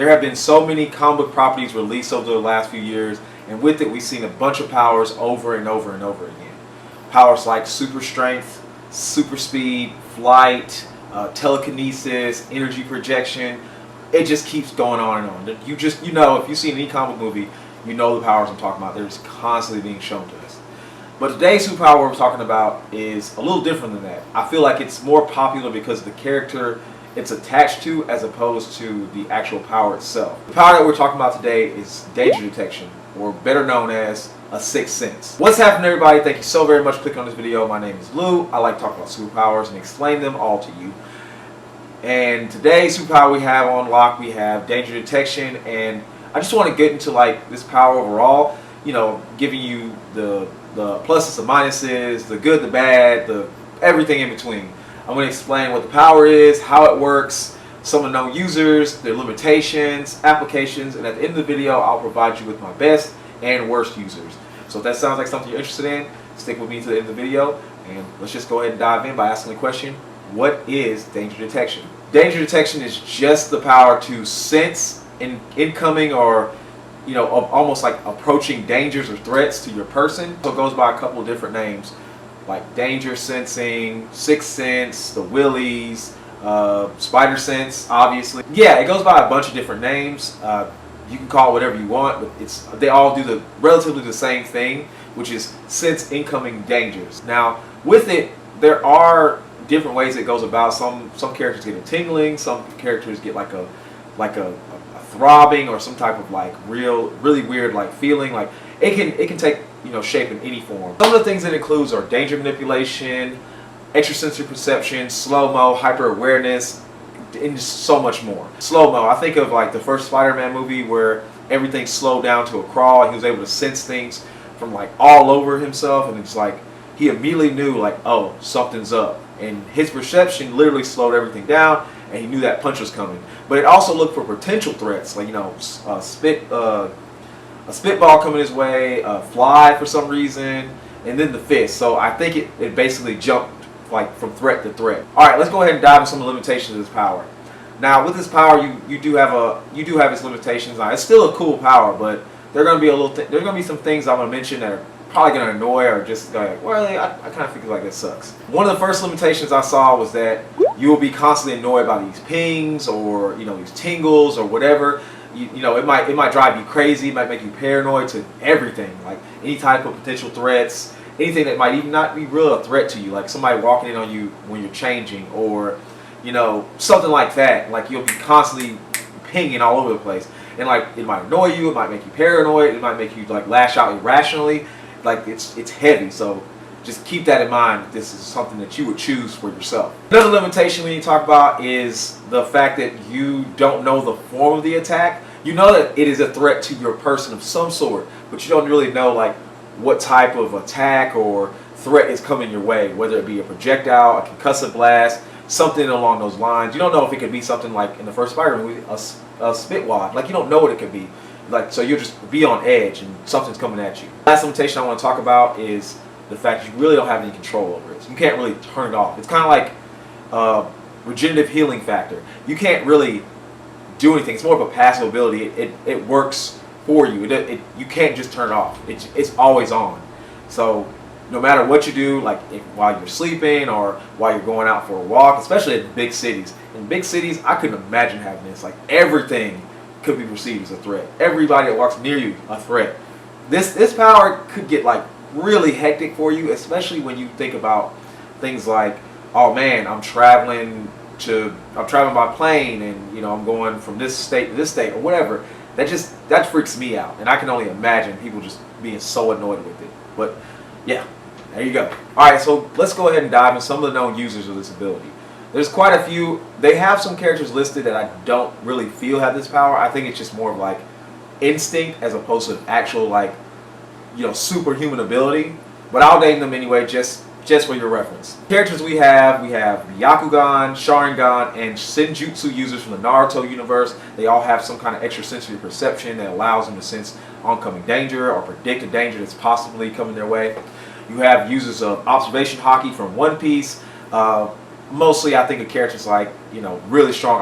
There have been so many comic book properties released over the last few years, and with it we've seen a bunch of powers over and over and over again. Powers like super strength, super speed, flight, telekinesis, energy projection. It just keeps going on and on. You know, if you see any comic movie, you know the powers I'm talking about. They're just constantly being shown to us. But today's superpower we're talking about is a little different than that. I feel like it's more popular because of the character it's attached to as opposed to the actual power itself. The power that we're talking about today is danger detection, or better known as a sixth sense. What's happening, everybody? Thank you so very much for clicking on this video. My name is Lou. I like to talk about superpowers and explain them all to you. And today's superpower we have on lock, we have danger detection, and I just want to get into like this power overall, you know, giving you the pluses, the minuses, the good, the bad, the everything in between. I'm going to explain what the power is, how it works, some of the known users, their limitations, applications, and at the end of the video I'll provide you with my best and worst users. So if that sounds like something you're interested in, stick with me to the end of the video, and let's just go ahead and dive in by asking the question, what is danger detection? Danger detection is just the power to sense incoming or, you know, almost like approaching dangers or threats to your person. So it goes by a couple of different names, like danger sensing, sixth sense, the willies, spider sense, obviously. Yeah, it goes by a bunch of different names. You can call it whatever you want, but they all do relatively the same thing, which is sense incoming dangers. Now, with it, there are different ways it goes about. Some characters get a tingling, some characters get like a throbbing or some type of like really weird like feeling. Like it can take, you know, shape in any form. Some of the things it includes are danger manipulation, extrasensory perception, slow-mo, hyper-awareness, and just so much more. Slow-mo, I think of like the first Spider-Man movie where everything slowed down to a crawl and he was able to sense things from like all over himself, and it's like he immediately knew like, oh, something's up. And his perception literally slowed everything down, and he knew that punch was coming. But it also looked for potential threats, like, you know, a spitball coming his way, a fly for some reason, and then the fist. So I think it basically jumped like from threat to threat. All right, let's go ahead and dive into some of the limitations of this power. Now, with this power, you do have its limitations. Now, it's still a cool power, but there's gonna be some things I'm gonna mention that are probably gonna annoy or just like, well, I kind of feel like this sucks. One of the first limitations I saw was that you will be constantly annoyed by these pings or, you know, these tingles or whatever. You know, it might drive you crazy, it might make you paranoid to everything, like any type of potential threats, anything that might even not be real a threat to you, like somebody walking in on you when you're changing, or, you know, something like that. Like you'll be constantly pinging all over the place, and like it might annoy you, it might make you paranoid, it might make you like lash out irrationally. Like it's heavy, so just keep that in mind. This is something that you would choose for yourself. Another limitation we need to talk about is the fact that you don't know the form of the attack. You know that it is a threat to your person of some sort, but you don't really know like what type of attack or threat is coming your way, whether it be a projectile, a concussive blast, something along those lines. You don't know if it could be something like in the first Spider-Man movie, a spit wad. Like you don't know what it could be. Like, so you'll just be on edge and something's coming at you. Last limitation I want to talk about is the fact that you really don't have any control over it. You can't really turn it off. It's kind of like regenerative healing factor. You can't really do anything. It's more of a passive ability. It works for you. You can't just turn it off. It's always on. So no matter what you do, like while you're sleeping or while you're going out for a walk, especially in big cities. In big cities, I couldn't imagine having this. Like everything could be perceived as a threat. Everybody that walks near you, a threat. This power could get like really hectic for you, especially when you think about things like, oh man, I'm traveling by plane, and you know I'm going from this state to this state or whatever. That freaks me out, and I can only imagine people just being so annoyed with it. But yeah, there you go. All right, so let's go ahead and dive into some of the known users of this ability. There's quite a few. They have some characters listed that I don't really feel have this power. I think it's just more of like instinct as opposed to actual like, you know, superhuman ability. But I'll name them anyway, just for your reference. Characters we have byakugan, sharingan, and senjutsu users from the Naruto universe. They all have some kind of extrasensory perception that allows them to sense oncoming danger or predict a danger that's possibly coming their way. You have users of observation hockey from One Piece. Mostly I think of characters like, you know, really strong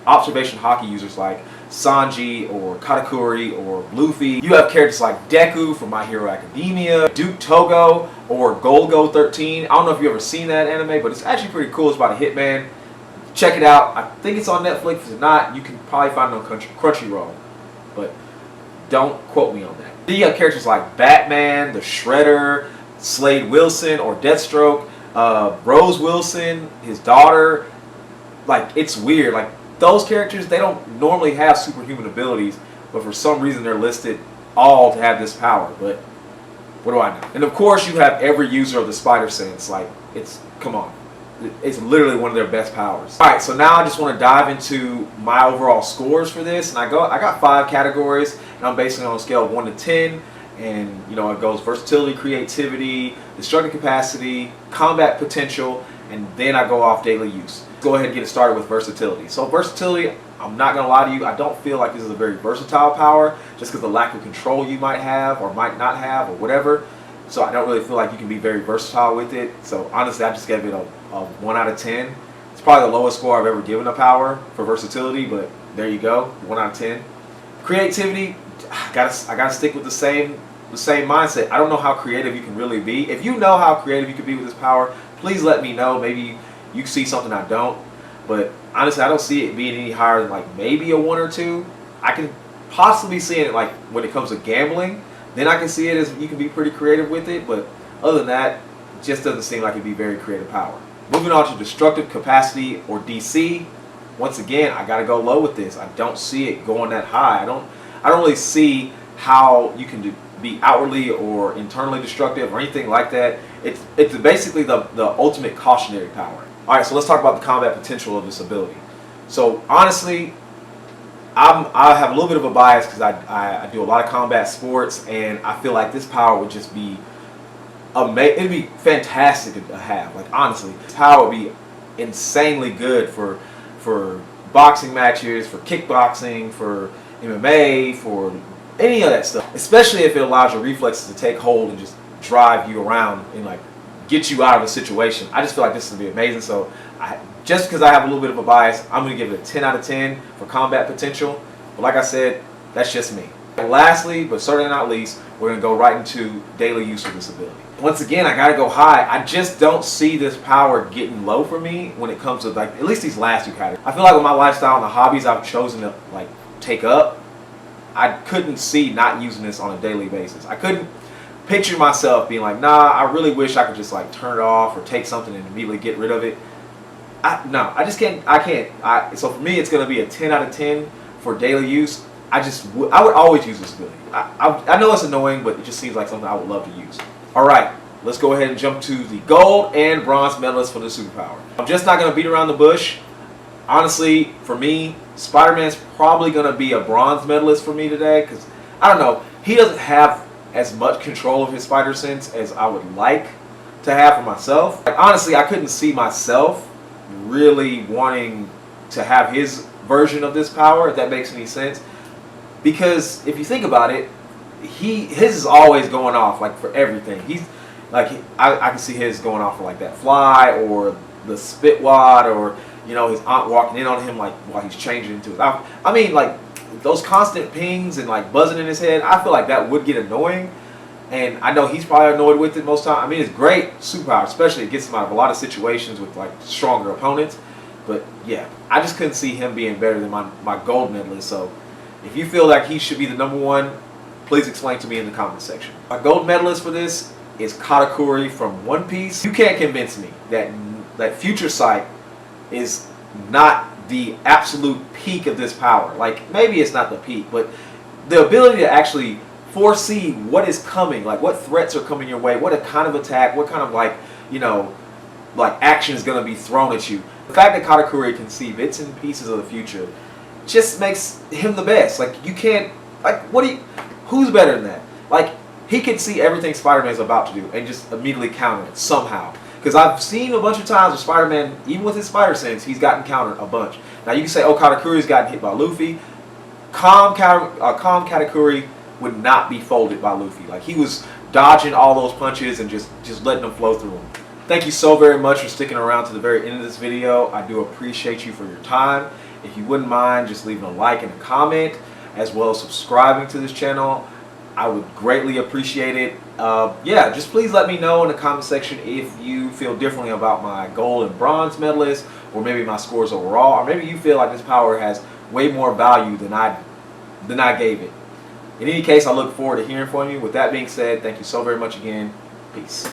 observation hockey users like Sanji or Katakuri or Luffy. You have characters like Deku from My Hero Academia, Duke Togo, or Golgo 13. I don't know if you've ever seen that anime, but it's actually pretty cool. It's about a hitman. Check it out. I think it's on Netflix. If not, you can probably find it on Crunchyroll. But don't quote me on that. Then you have characters like Batman, the Shredder, Slade Wilson or Deathstroke, Rose Wilson, his daughter. Like, it's weird. Like, those characters, they don't normally have superhuman abilities, but for some reason they're listed all to have this power. But what do I know? And of course you have every user of the spider sense. Like, come on. It's literally one of their best powers. Alright, so now I just want to dive into my overall scores for this. And I got 5 categories, and I'm basing it on a scale of 1 to 10. And you know, it goes versatility, creativity, destructive capacity, combat potential, and then I go off daily use. Go ahead and get it started with versatility. So versatility, I'm not going to lie to you, I don't feel like this is a very versatile power, just because the lack of control you might have or might not have or whatever. So I don't really feel like you can be very versatile with it. So honestly, I just gave it a 1 out of 10. It's probably the lowest score I've ever given a power for versatility, but there you go, 1 out of 10. Creativity, I gotta stick with the same mindset. I don't know how creative you can really be. If you know how creative you can be with this power, please let me know. Maybe you see something I don't. But honestly, I don't see it being any higher than like maybe a 1 or 2. I can possibly see it like when it comes to gambling. Then I can see it as you can be pretty creative with it. But other than that, it just doesn't seem like it'd be very creative power. Moving on to destructive capacity or DC. Once again, I gotta go low with this. I don't see it going that high. I don't really see how you can be outwardly or internally destructive or anything like that. It's basically the ultimate cautionary power. Alright, so let's talk about the combat potential of this ability. So honestly, I have a little bit of a bias because I do a lot of combat sports, and I feel like this power would just be amazing. It'd be fantastic to have. Like, honestly, this power would be insanely good for boxing matches, for kickboxing, for MMA, for any of that stuff. Especially if it allows your reflexes to take hold and just drive you around and like get you out of the situation. I just feel like this would be amazing. So just because I have a little bit of a bias, I'm going to give it a 10 out of 10 for combat potential. But like I said, that's just me. And lastly, but certainly not least, we're going to go right into daily use of this ability. Once again, I got to go high. I just don't see this power getting low for me when it comes to like at least these last 2 categories. I feel like with my lifestyle and the hobbies I've chosen to like take up, I couldn't see not using this on a daily basis. I couldn't picture myself being like, nah, I really wish I could just like turn it off or take something and immediately get rid of it. No, I just can't. I can't. So for me, it's going to be a 10 out of 10 for daily use. I would always use this ability. I know it's annoying, but it just seems like something I would love to use. All right, let's go ahead and jump to the gold and bronze medalists for the superpower. I'm just not going to beat around the bush. Honestly, for me, Spider-Man's probably going to be a bronze medalist for me today because, I don't know, he doesn't have as much control of his spider sense as I would like to have for myself. Like, honestly, I couldn't see myself really wanting to have his version of this power, if that makes any sense. Because if you think about it, his is always going off like for everything. He's like, I can see his going off for like that fly or the spit wad, or you know, his aunt walking in on him like while he's changing into his outfit. I mean, like those constant pings and like buzzing in his head, I feel like that would get annoying. And I know he's probably annoyed with it most time. I mean, it's great superpower, especially it gets him out of a lot of situations with like stronger opponents. But yeah, I just couldn't see him being better than my gold medalist. So if you feel like he should be the #1, please explain to me in the comment section. My gold medalist for this is Katakuri from One Piece. You can't convince me that Future Sight is not the absolute peak of this power. Like, maybe it's not the peak, but the ability to actually foresee what is coming, like what threats are coming your way, what kind of attack, what kind of like, you know, like action is going to be thrown at you. The fact that Katakuri can see bits and pieces of the future just makes him the best. Like, you can't, like, who's better than that? Like, he can see everything Spider-Man's about to do and just immediately counter it somehow. Because I've seen a bunch of times where Spider-Man, even with his spider sense, he's gotten countered a bunch. Now you can say, oh, Katakuri's gotten hit by Luffy. Calm Katakuri would not be folded by Luffy. Like, he was dodging all those punches and just letting them flow through him. Thank you so very much for sticking around to the very end of this video. I do appreciate you for your time. If you wouldn't mind just leaving a like and a comment, as well as subscribing to this channel, I would greatly appreciate it. Yeah, just please let me know in the comment section if you feel differently about my gold and bronze medalists, or maybe my scores overall, or maybe you feel like this power has way more value than I gave it. In any case, I look forward to hearing from you. With that being said, thank you so very much again. Peace.